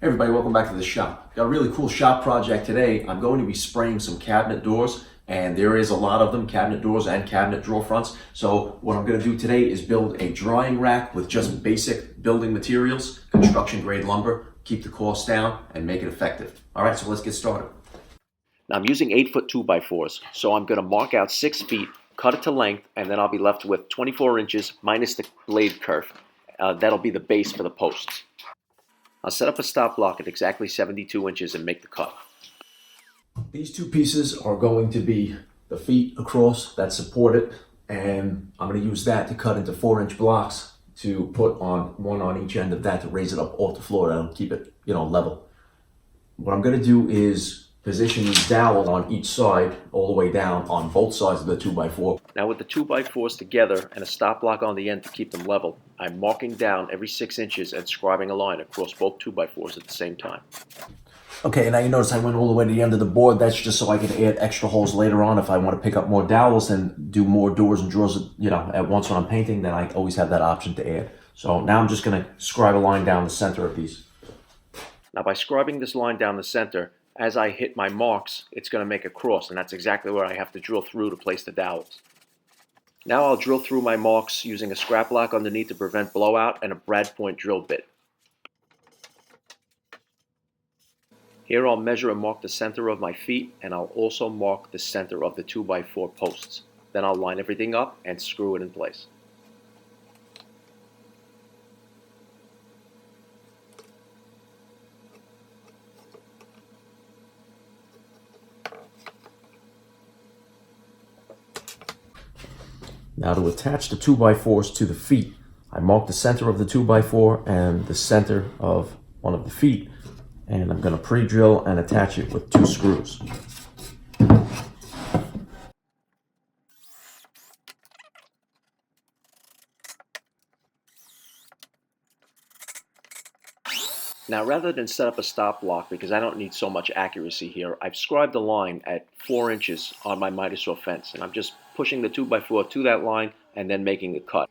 Hey everybody, welcome back to the shop. Got a really cool shop project today. I'm going to be spraying some cabinet doors, and there is a lot of them, cabinet doors and cabinet drawer fronts. So what I'm going to do today is build a drying rack with just basic building materials, construction grade lumber, keep the cost down and make it effective. All right, so let's get started. Now I'm using 8-foot 2x4s, so I'm going to mark out 6 feet, cut it to length, and then I'll be left with 24 inches minus the blade kerf. That'll be the base for the posts. I'll set up a stop block at exactly 72 inches and make the cut. These two pieces are going to be the feet across that support it, and I'm going to use that to cut into 4-inch blocks to put on one on each end of that to raise it up off the floor and keep it, level. What I'm going to do is position these dowels on each side all the way down on both sides of the 2x4. Now with the 2x4s together and a stop block on the end to keep them level, I'm marking down every 6 inches and scribing a line across both 2x4s at the same time. Okay, now you notice I went all the way to the end of the board. That's just so I can add extra holes later on if I want to pick up more dowels and do more doors and drawers, at once when I'm painting, then I always have that option to add. So now I'm just going to scribe a line down the center of these. Now by scribing this line down the center, as I hit my marks, it's going to make a cross, and that's exactly where I have to drill through to place the dowels. Now I'll drill through my marks using a scrap block underneath to prevent blowout and a brad point drill bit. Here I'll measure and mark the center of my feet, and I'll also mark the center of the 2x4 posts. Then I'll line everything up and screw it in place. Now to attach the 2x4s to the feet, I mark the center of the 2x4 and the center of one of the feet, and I'm going to pre-drill and attach it with 2 screws. Now rather than set up a stop block, because I don't need so much accuracy here, I've scribed a line at 4 inches on my miter saw fence, and I'm just pushing the 2x4 to that line and then making a cut.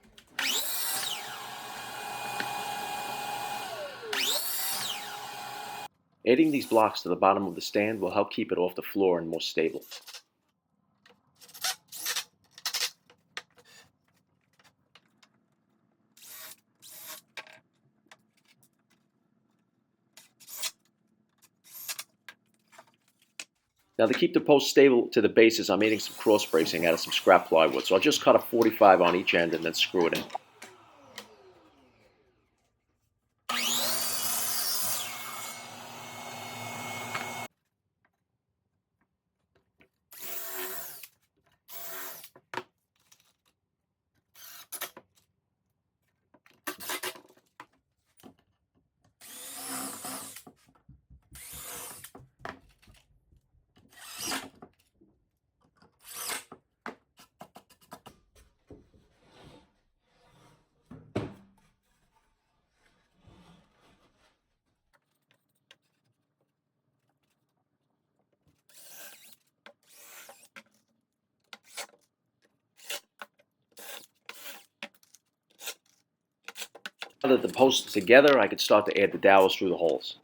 Adding these blocks to the bottom of the stand will help keep it off the floor and more stable. Now to keep the post stable to the bases, I'm adding some cross bracing out of some scrap plywood. So I'll just cut a 45 on each end and then screw it in. Now that the posts are together, I could start to add the dowels through the holes.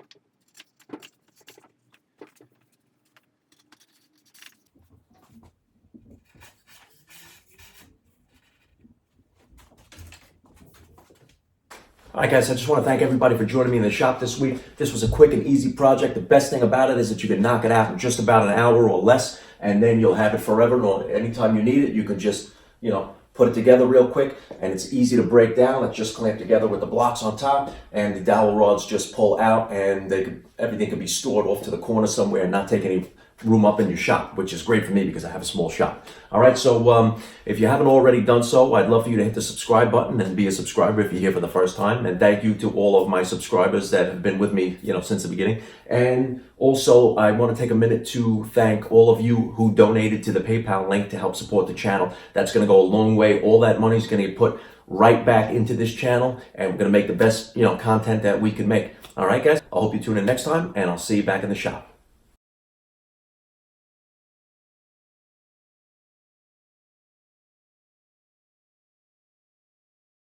All right, guys, I just want to thank everybody for joining me in the shop this week. This was a quick and easy project. The best thing about it is that you can knock it out in just about an hour or less, and then you'll have it forever. Or anytime you need it, you can just, put it together real quick, and it's easy to break down. It's just clamped together with the blocks on top, and the dowel rods just pull out, and everything can be stored off to the corner somewhere and not take any room up in your shop, which is great for me because I have a small shop. All right, so if you haven't already done so, I'd love for you to hit the subscribe button and be a subscriber if you're here for the first time. And thank you to all of my subscribers that have been with me, since the beginning. And also, I want to take a minute to thank all of you who donated to the PayPal link to help support the channel. That's going to go a long way. All that money is going to get put right back into this channel, and we're going to make the best, content that we can make. All right, guys, I hope you tune in next time, and I'll see you back in the shop.